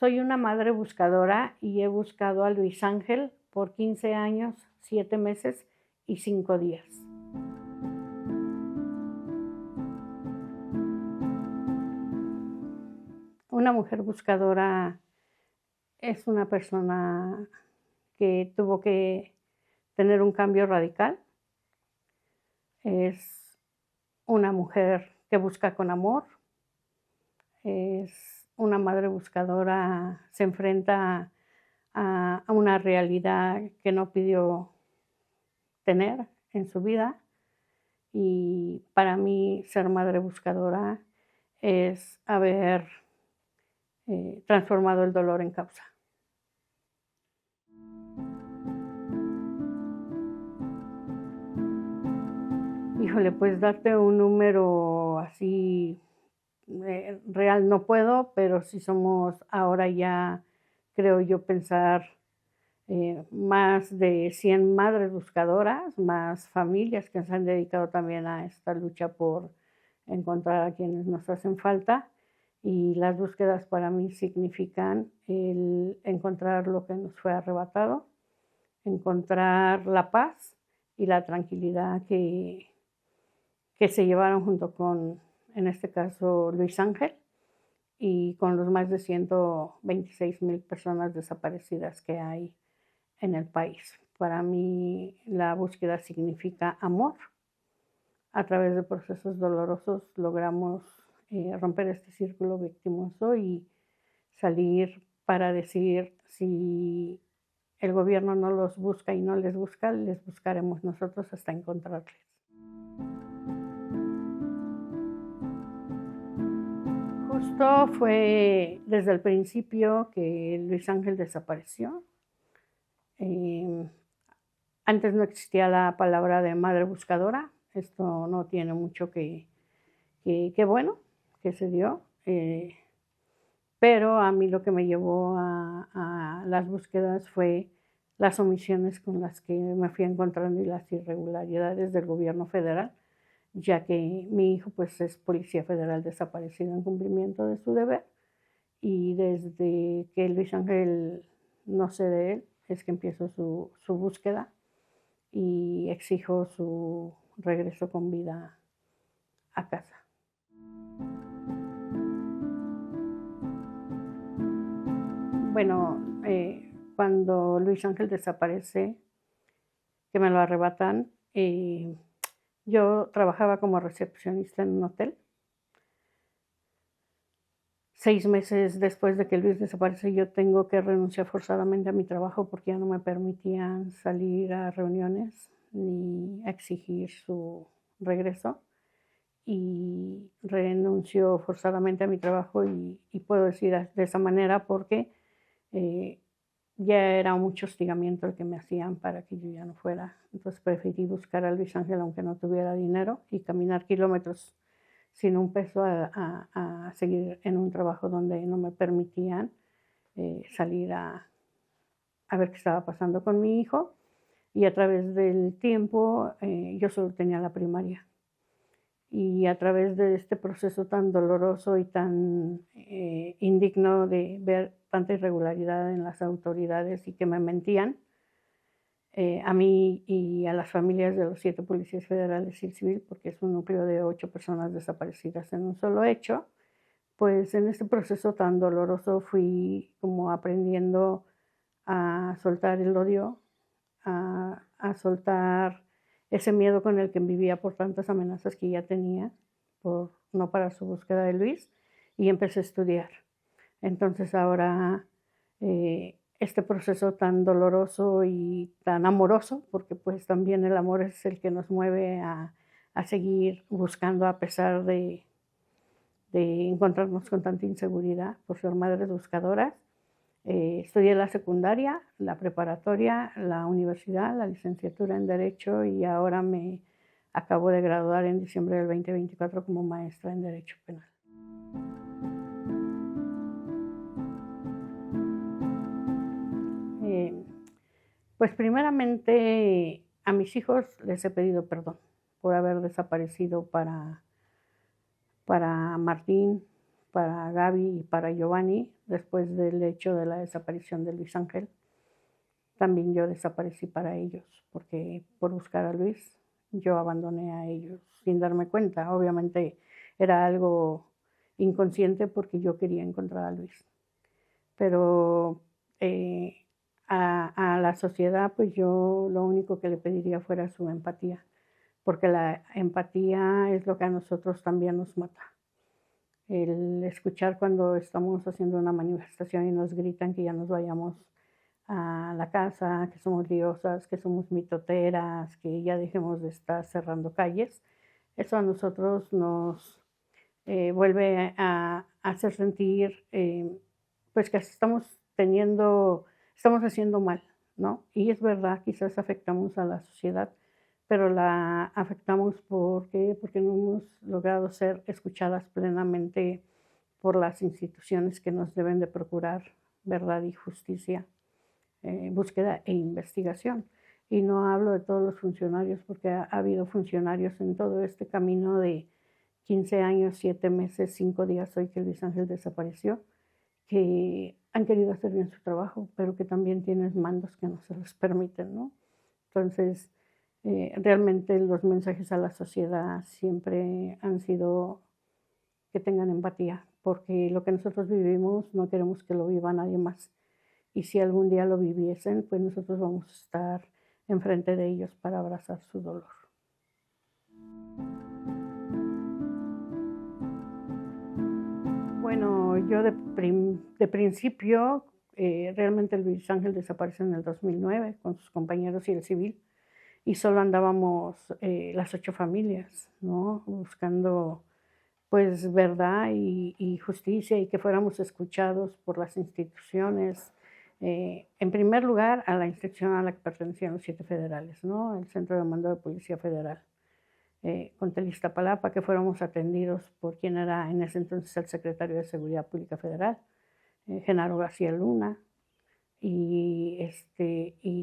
Soy una madre buscadora y he buscado a Luis Ángel por 15 años, 7 meses y 5 días. Una mujer buscadora es una persona que tuvo que tener un cambio radical. Es una mujer que busca con amor. Es una madre buscadora, se enfrenta a una realidad que no pidió tener en su vida. Y para mí ser madre buscadora es haber transformado el dolor en causa. Híjole, pues darte un número así real no puedo, pero sí somos ahora ya, creo yo, pensar más de 100 madres buscadoras, más familias que se han dedicado también a esta lucha por encontrar a quienes nos hacen falta. Y las búsquedas para mí significan el encontrar lo que nos fue arrebatado, encontrar la paz y la tranquilidad que se llevaron junto con, en este caso, Luis Ángel, y con los más de 126,000 personas desaparecidas que hay en el país. Para mí la búsqueda significa amor. A través de procesos dolorosos logramos romper este círculo victimoso y salir para decir, si el gobierno no los busca y no les busca, les buscaremos nosotros hasta encontrarles. Justo fue desde el principio que Luis Ángel desapareció. Antes no existía la palabra de madre buscadora. Esto no tiene mucho que bueno que se dio. Pero a mí lo que me llevó a las búsquedas fue las omisiones con las que me fui encontrando y las irregularidades del gobierno federal, ya que mi hijo pues es policía federal desaparecido en cumplimiento de su deber, y desde que Luis Ángel no sé de él es que empiezo su búsqueda y exijo su regreso con vida a casa. Bueno, cuando Luis Ángel desaparece, que me lo arrebatan, yo trabajaba como recepcionista en un hotel. 6 meses después de que Luis desaparece, yo tengo que renunciar forzadamente a mi trabajo porque ya no me permitían salir a reuniones ni a exigir su regreso. Y renuncio forzadamente a mi trabajo y puedo decir de esa manera porque ya era mucho hostigamiento el que me hacían para que yo ya no fuera. Entonces preferí buscar a Luis Ángel aunque no tuviera dinero y caminar kilómetros sin un peso a seguir en un trabajo donde no me permitían salir a ver qué estaba pasando con mi hijo. Y a través del tiempo yo solo tenía la primaria. Y a través de este proceso tan doloroso y tan indigno de ver tanta irregularidad en las autoridades y que me mentían, a mí y a las familias de los 7 policías federales y el civil, porque es un núcleo de 8 personas desaparecidas en un solo hecho, pues en este proceso tan doloroso fui como aprendiendo a soltar el odio, a soltar ese miedo con el que vivía por tantas amenazas que ya tenía, por no parar su búsqueda de Luis, y empecé a estudiar. Entonces ahora este proceso tan doloroso y tan amoroso, porque pues también el amor es el que nos mueve a seguir buscando a pesar de encontrarnos con tanta inseguridad por ser madres buscadoras. Estudié la secundaria, la preparatoria, la universidad, la licenciatura en Derecho y ahora me acabo de graduar en diciembre del 2024 como maestra en Derecho Penal. Pues primeramente a mis hijos les he pedido perdón por haber desaparecido para Martín, para Gaby y para Giovanni. después del hecho de la desaparición de Luis Ángel. También yo desaparecí para ellos, porque por buscar a Luis, yo abandoné a ellos sin darme cuenta. Obviamente era algo inconsciente porque yo quería encontrar a Luis. Pero a la sociedad, pues yo lo único que le pediría fuera su empatía, porque la empatía es lo que a nosotros también nos mata. El escuchar cuando estamos haciendo una manifestación y nos gritan que ya nos vayamos a la casa, que somos liosas, que somos mitoteras, que ya dejemos de estar cerrando calles, eso a nosotros nos vuelve a hacer sentir pues que estamos haciendo mal, ¿no? Y es verdad, quizás afectamos a la sociedad, pero la afectamos porque no hemos logrado ser escuchadas plenamente por las instituciones que nos deben de procurar verdad y justicia, búsqueda e investigación. Y no hablo de todos los funcionarios, porque ha habido funcionarios en todo este camino de 15 años, 7 meses, 5 días hoy que Luis Ángel desapareció, que han querido hacer bien su trabajo, pero que también tienen mandos que no se los permiten, ¿no? Entonces, realmente los mensajes a la sociedad siempre han sido que tengan empatía, porque lo que nosotros vivimos no queremos que lo viva nadie más. Y si algún día lo viviesen, pues nosotros vamos a estar enfrente de ellos para abrazar su dolor. Bueno, yo de principio, realmente Luis Ángel desapareció en el 2009 con sus compañeros y el civil, y solo andábamos las 8 familias, ¿no? Buscando pues verdad y justicia y que fuéramos escuchados por las instituciones. En primer lugar, a la institución a la que pertenecían los 7 federales, ¿no? El Centro de Mando de Policía Federal, con Iztapalapa, que fuéramos atendidos por quien era en ese entonces el secretario de Seguridad Pública Federal, Genaro García Luna, y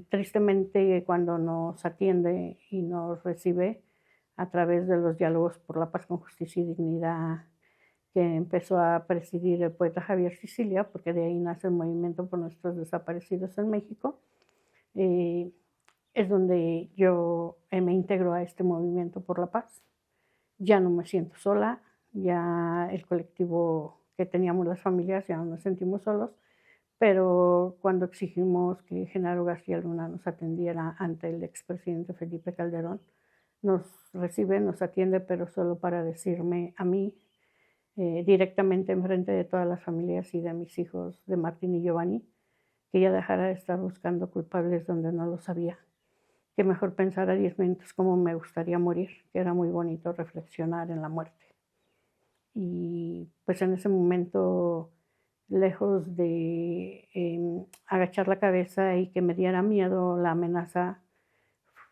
tristemente cuando nos atiende y nos recibe a través de los diálogos por la paz con justicia y dignidad que empezó a presidir el poeta Javier Sicilia, porque de ahí nace el movimiento por nuestros desaparecidos en México, es donde yo me integro a este movimiento por la paz. Ya no me siento sola, ya el colectivo que teníamos las familias ya no nos sentimos solos, pero cuando exigimos que Genaro García Luna nos atendiera ante el expresidente Felipe Calderón, nos recibe, nos atiende, pero solo para decirme a mí, directamente enfrente de todas las familias y de mis hijos, de Martín y Giovanni, que ya dejara de estar buscando culpables donde no lo sabía, que mejor pensara 10 minutos cómo me gustaría morir, que era muy bonito reflexionar en la muerte. Y pues en ese momento, lejos de agachar la cabeza y que me diera miedo la amenaza,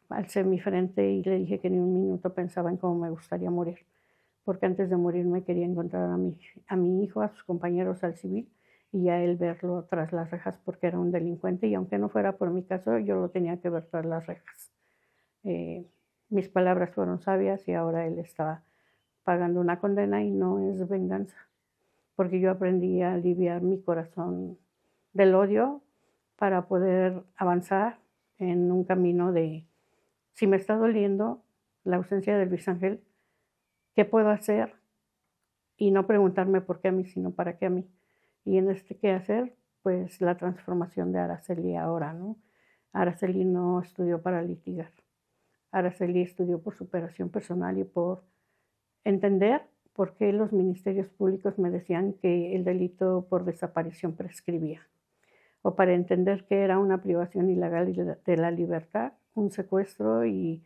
alcé mi frente y le dije que ni un minuto pensaba en cómo me gustaría morir, porque antes de morirme quería encontrar a mi hijo, a sus compañeros, al civil, y a él verlo tras las rejas porque era un delincuente, y aunque no fuera por mi caso, yo lo tenía que ver tras las rejas. Mis palabras fueron sabias y ahora él está pagando una condena y no es venganza, porque yo aprendí a aliviar mi corazón del odio para poder avanzar en un camino de, si me está doliendo la ausencia de Luis Ángel, ¿qué puedo hacer? Y no preguntarme por qué a mí, sino para qué a mí. Y en este qué hacer, pues la transformación de Araceli ahora, ¿no? Araceli no estudió para litigar. Araceli estudió por superación personal y por entender por qué los ministerios públicos me decían que el delito por desaparición prescribía, o para entender que era una privación ilegal de la libertad, un secuestro y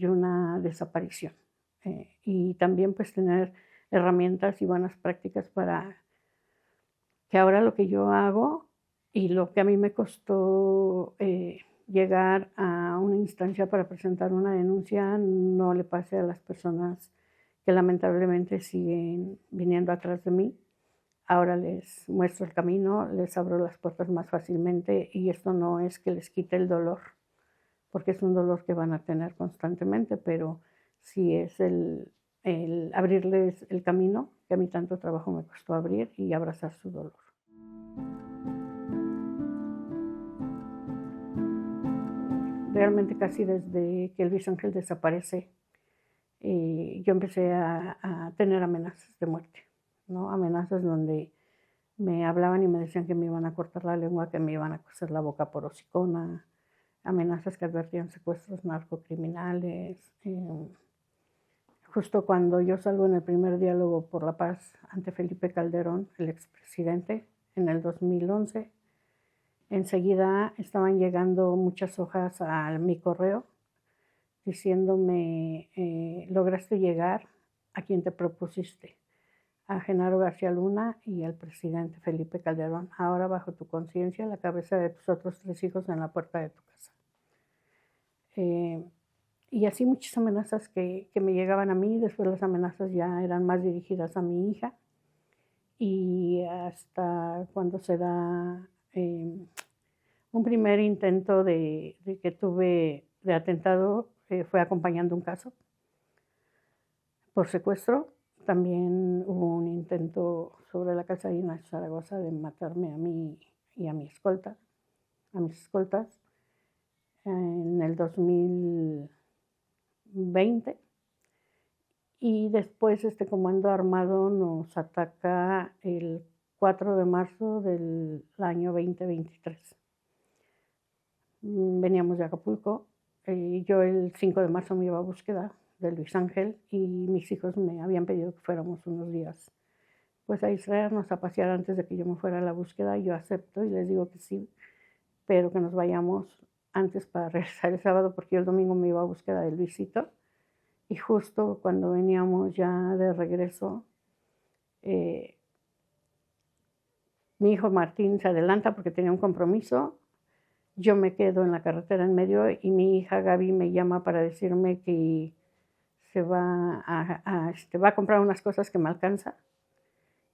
una desaparición. Y también pues tener herramientas y buenas prácticas para que ahora lo que yo hago y lo que a mí me costó llegar a una instancia para presentar una denuncia no le pase a las personas que lamentablemente siguen viniendo atrás de mí. Ahora les muestro el camino, les abro las puertas más fácilmente, y esto no es que les quite el dolor, porque es un dolor que van a tener constantemente, pero sí es el abrirles el camino que a mí tanto trabajo me costó abrir y abrazar su dolor. realmente casi desde que Luis Ángel desaparece, yo empecé a tener amenazas de muerte, ¿no? Amenazas donde me hablaban y me decían que me iban a cortar la lengua, que me iban a coser la boca por hocicona, amenazas que advertían secuestros narcocriminales. Justo cuando yo salgo en el primer diálogo por la paz ante Felipe Calderón, el expresidente, en el 2011, enseguida estaban llegando muchas hojas a mi correo diciéndome, lograste llegar a quien te propusiste, a Genaro García Luna y al presidente Felipe Calderón. Ahora bajo tu conciencia, la cabeza de tus otros 3 hijos en la puerta de tu casa. Y así muchas amenazas que me llegaban a mí. Después las amenazas ya eran más dirigidas a mi hija. Y hasta cuando se da un primer intento de que tuve de atentado, fue acompañando un caso por secuestro. También hubo un intento sobre la casa de Ignacio Zaragoza de matarme a mí y a mis escoltas, en el 2020. Y después este comando armado nos ataca el 4 de marzo del año 2023. Veníamos de Acapulco. Yo el 5 de marzo me iba a búsqueda de Luis Ángel y mis hijos me habían pedido que fuéramos unos días pues a distraernos, a pasear antes de que yo me fuera a la búsqueda. Yo acepto y les digo que sí, pero que nos vayamos antes para regresar el sábado, porque yo el domingo me iba a búsqueda de Luisito. Y justo cuando veníamos ya de regreso, mi hijo Martín se adelanta porque tenía un compromiso. Yo me quedo en la carretera en medio y mi hija Gaby me llama para decirme que se va a comprar unas cosas que me alcanza.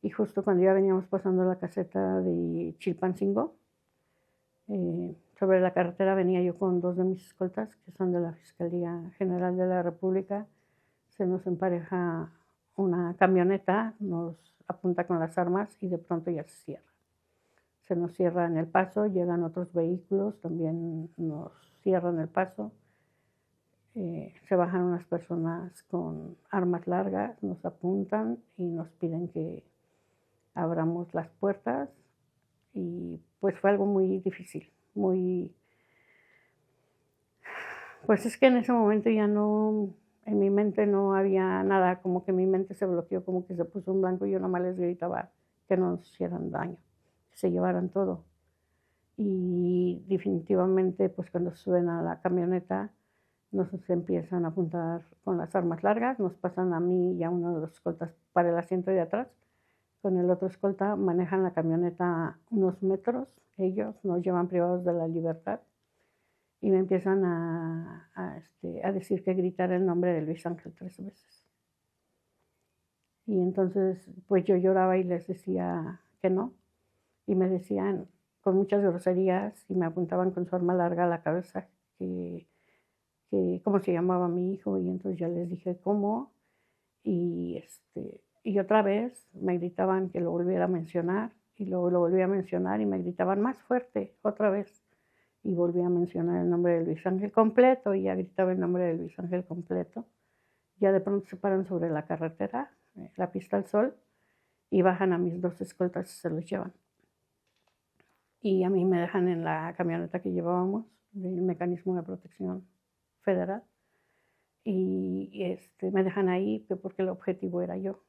Y justo cuando ya veníamos pasando la caseta de Chilpancingo, sobre la carretera venía yo con 2 de mis escoltas, que son de la Fiscalía General de la República. Se nos empareja una camioneta, nos apunta con las armas y de pronto ya se cierra. Se nos cierra en el paso, llegan otros vehículos, también nos cierran el paso. Se bajan unas personas con armas largas, nos apuntan y nos piden que abramos las puertas. Y pues fue algo muy difícil, pues es que en ese momento ya no, en mi mente no había nada, como que mi mente se bloqueó, como que se puso en blanco y yo nomás les gritaba que no nos hicieran daño, que se llevaran todo. Y definitivamente, pues cuando suben a la camioneta, nos empiezan a apuntar con las armas largas, nos pasan a mí y a uno de los escoltas para el asiento de atrás. Con el otro escolta manejan la camioneta unos metros, ellos nos llevan privados de la libertad y me empiezan a decir que gritar el nombre de Luis Ángel 3 veces. Y entonces pues yo lloraba y les decía que no, y me decían con muchas groserías y me apuntaban con su arma larga a la cabeza que cómo se llamaba mi hijo, y entonces yo les dije cómo, y otra vez me gritaban que lo volviera a mencionar, y luego lo volví a mencionar y me gritaban más fuerte otra vez, y volví a mencionar el nombre de Luis Ángel completo, y ya gritaba el nombre de Luis Ángel completo. Ya de pronto se paran sobre la carretera, la pista al sol, y bajan a mis 2 escoltas y se los llevan. Y a mí me dejan en la camioneta que llevábamos del Mecanismo de Protección Federal, y me dejan ahí porque el objetivo era yo.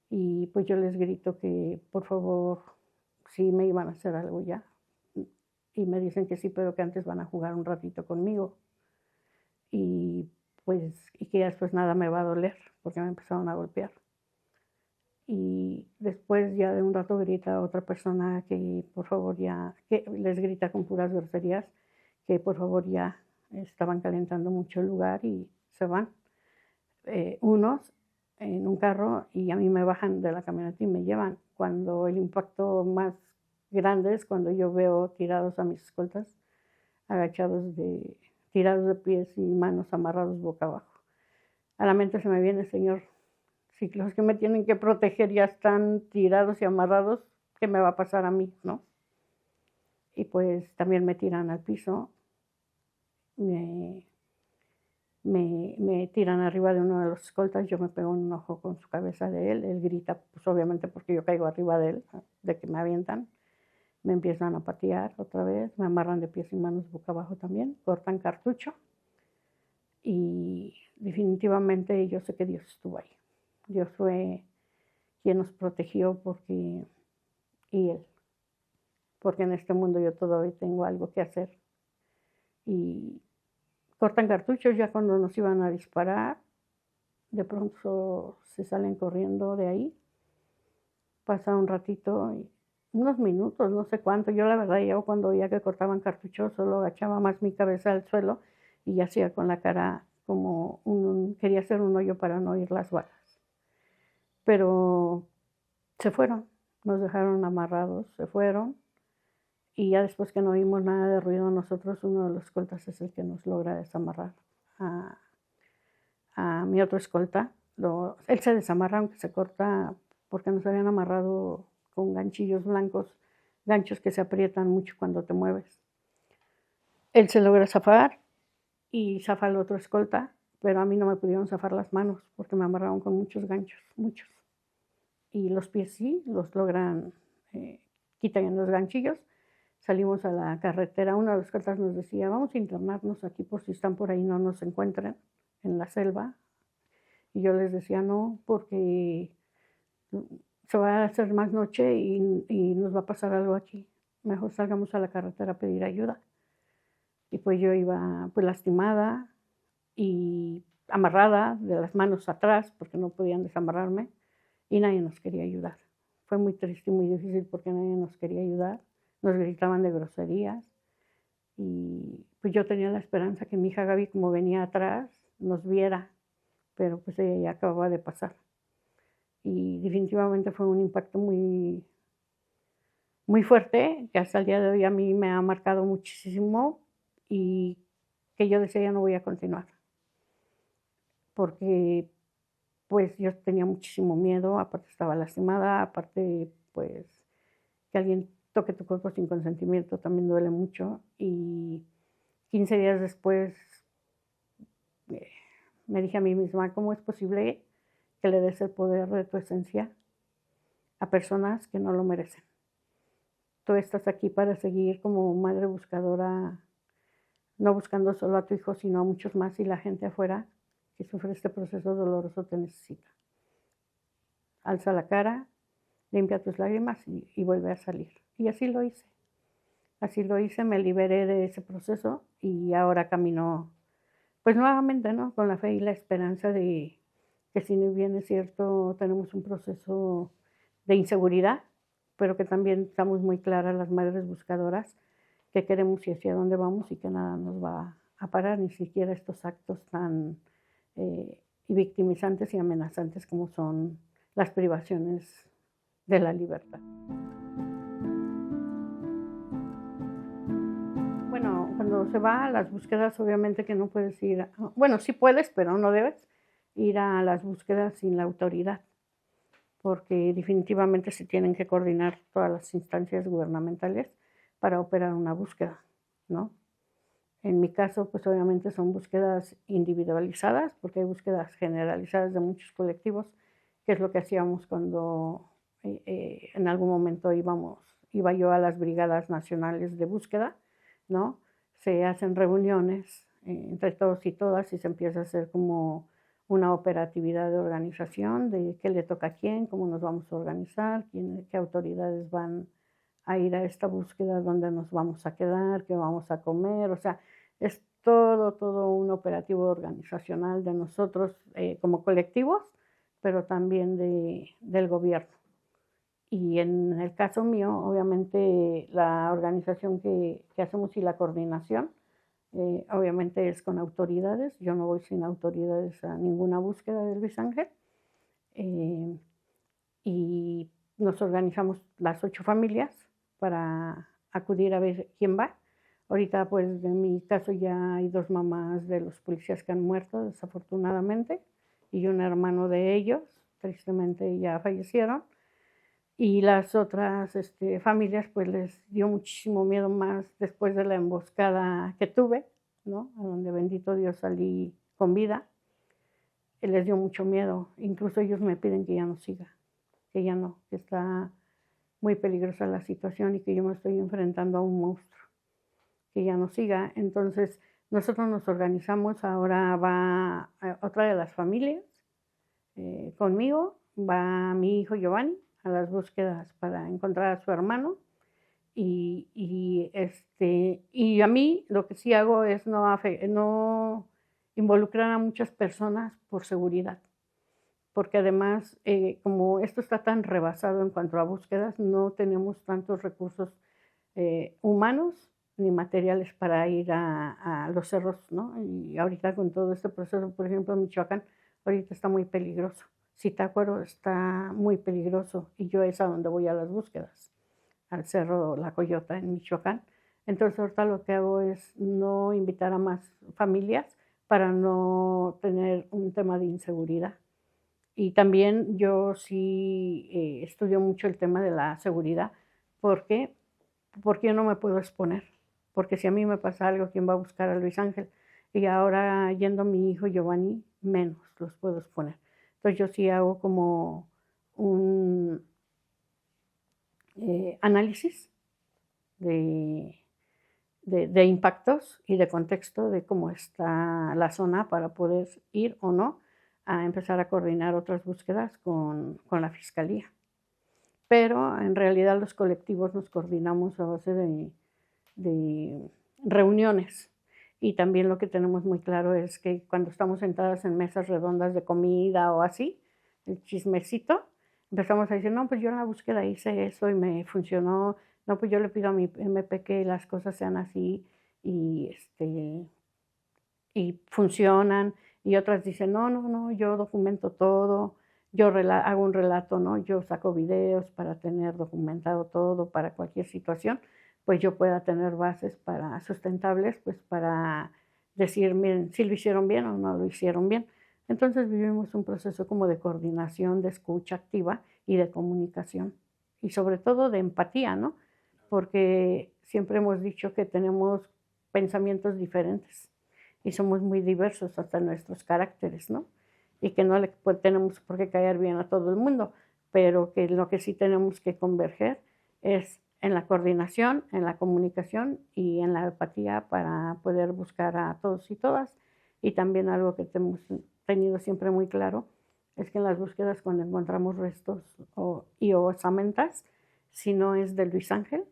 Y pues yo les grito que por favor, sí me iban a hacer algo ya. Y me dicen que sí, pero que antes van a jugar un ratito conmigo. Y que ya después nada me va a doler, porque me empezaron a golpear. Y después ya de un rato grita otra persona que por favor ya, que les grita con puras groserías, que por favor ya estaban calentando mucho el lugar y se van. Unos en un carro y a mí me bajan de la camioneta y me llevan. Cuando el impacto más grande es cuando yo veo tirados a mis escoltas, agachados, tirados de pies y manos amarrados boca abajo. A la mente se me viene, Señor, si los que me tienen que proteger ya están tirados y amarrados, ¿qué me va a pasar a mí, no? Y pues también me tiran al piso me tiran arriba de uno de los escoltas, yo me pego en un ojo con su cabeza de él grita, pues obviamente porque yo caigo arriba de él, de que me avientan, me empiezan a patear otra vez, me amarran de pies y manos boca abajo también, cortan cartucho y definitivamente yo sé que Dios estuvo ahí. Dios fue quien nos protegió y Él, porque en este mundo yo todavía tengo algo que hacer. Y cortan cartuchos ya cuando nos iban a disparar, de pronto se salen corriendo de ahí, pasa un ratito, unos minutos, no sé cuánto, yo la verdad yo cuando veía que cortaban cartuchos solo agachaba más mi cabeza al suelo y hacía con la cara como quería hacer un hoyo para no oír las balas. Pero se fueron, nos dejaron amarrados, se fueron. Y ya después que no oímos nada de ruido nosotros, uno de los escoltas es el que nos logra desamarrar a mi otro escolta. Él se desamarra, aunque se corta, porque nos habían amarrado con ganchillos blancos, ganchos que se aprietan mucho cuando te mueves. Él se logra zafar y zafa al otro escolta, pero a mí no me pudieron zafar las manos porque me amarraron con muchos ganchos, muchos. Y los pies sí, los logran, quitan los ganchillos. Salimos a la carretera, uno de los escoltas nos decía, vamos a internarnos aquí por si están por ahí, no nos encuentren en la selva. Y yo les decía, no, porque se va a hacer más noche y nos va a pasar algo aquí. Mejor salgamos a la carretera a pedir ayuda. Y pues yo iba pues lastimada y amarrada de las manos atrás porque no podían desamarrarme y nadie nos quería ayudar. Fue muy triste y muy difícil porque nadie nos quería ayudar. Nos gritaban de groserías y pues yo tenía la esperanza que mi hija Gaby, como venía atrás, nos viera, pero pues ella ya acababa de pasar. Y definitivamente fue un impacto muy, muy fuerte, que hasta el día de hoy a mí me ha marcado muchísimo y que yo decía ya no voy a continuar, porque pues yo tenía muchísimo miedo, aparte estaba lastimada, aparte pues que alguien toque tu cuerpo sin consentimiento también duele mucho. Y 15 días después me dije a mí misma, ¿cómo es posible que le des el poder de tu esencia a personas que no lo merecen? Tú estás aquí para seguir como madre buscadora, no buscando solo a tu hijo, sino a muchos más, y la gente afuera que sufre este proceso doloroso te necesita. Alza la cara, limpia tus lágrimas y vuelve a salir. Y así lo hice. Así lo hice, me liberé de ese proceso y ahora camino, pues nuevamente, ¿no? Con la fe y la esperanza de que si bien es cierto, tenemos un proceso de inseguridad, pero que también estamos muy claras las madres buscadoras que queremos y hacia dónde vamos y que nada nos va a parar, ni siquiera estos actos tan victimizantes y amenazantes como son las privaciones de la libertad. Bueno, cuando se va a las búsquedas, obviamente que no puedes ir, bueno, sí puedes, pero no debes ir a las búsquedas sin la autoridad, porque definitivamente se tienen que coordinar todas las instancias gubernamentales para operar una búsqueda, ¿no? En mi caso, pues obviamente son búsquedas individualizadas, porque hay búsquedas generalizadas de muchos colectivos, que es lo que hacíamos cuando en algún momento iba yo a las brigadas nacionales de búsqueda, ¿no? Se hacen reuniones entre todos y todas y se empieza a hacer como una operatividad de organización de qué le toca a quién, cómo nos vamos a organizar, qué autoridades van a ir a esta búsqueda, dónde nos vamos a quedar, qué vamos a comer, o sea, es todo un operativo organizacional de nosotros como colectivos, pero también del gobierno. Y en el caso mío, obviamente la organización que hacemos y la coordinación, obviamente es con autoridades. Yo no voy sin autoridades a ninguna búsqueda de Luis Ángel. Y nos organizamos las 8 familias para acudir a ver quién va. Ahorita, pues, en mi caso ya hay 2 mamás de los policías que han muerto, desafortunadamente, y un hermano de ellos, tristemente ya fallecieron. Y las otras familias, pues, les dio muchísimo miedo más después de la emboscada que tuve, ¿no? A donde bendito Dios salí con vida, les dio mucho miedo. Incluso ellos me piden que ya no siga, que ya no, que está muy peligrosa la situación y que yo me estoy enfrentando a un monstruo, que ya no siga. Entonces, nosotros nos organizamos, ahora va otra de las familias conmigo, va mi hijo Giovanni a las búsquedas para encontrar a su hermano. Y a mí lo que sí hago es no involucrar a muchas personas por seguridad, porque además, como esto está tan rebasado en cuanto a búsquedas, no tenemos tantos recursos humanos ni materiales para ir a los cerros, ¿no? Y ahorita con todo este proceso, por ejemplo, Michoacán, ahorita está muy peligroso. Zitácuaro está muy peligroso y yo es a donde voy a las búsquedas, al Cerro La Coyota en Michoacán. Entonces ahorita lo que hago es no invitar a más familias para no tener un tema de inseguridad. Y también yo sí estudio mucho el tema de la seguridad, porque yo no me puedo exponer, porque si a mí me pasa algo, ¿quién va a buscar a Luis Ángel? Y ahora yendo mi hijo Giovanni, menos los puedo exponer. Entonces yo sí hago como un análisis de, de impactos y de contexto de cómo está la zona para poder ir o no a empezar a coordinar otras búsquedas con la Fiscalía. Pero en realidad los colectivos nos coordinamos a base de reuniones. Y también lo que tenemos muy claro es que cuando estamos sentadas en mesas redondas de comida o así, el chismecito, empezamos a decir, no, pues yo en la búsqueda hice eso y me funcionó, no, pues yo le pido a mi MP que las cosas sean así y, y funcionan. Y otras dicen, no, no, no, yo documento todo, yo hago un relato, ¿no? Yo saco videos para tener documentado todo para cualquier situación, pues yo pueda tener bases para sustentables, pues para decir, miren, si lo hicieron bien o no lo hicieron bien. Entonces vivimos un proceso como de coordinación, de escucha activa y de comunicación y sobre todo de empatía, ¿no? Porque siempre hemos dicho que tenemos pensamientos diferentes y somos muy diversos hasta nuestros caracteres, ¿no? Y que no le tenemos por qué caer bien a todo el mundo, pero que lo que sí tenemos que converger es en la coordinación, en la comunicación y en la empatía para poder buscar a todos y todas. Y también algo que hemos tenido siempre muy claro es que en las búsquedas cuando encontramos restos y osamentas, si no es de Luis Ángel,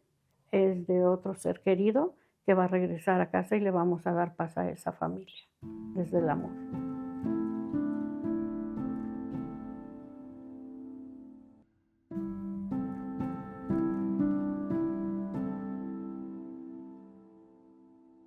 es de otro ser querido que va a regresar a casa y le vamos a dar paz a esa familia desde el amor.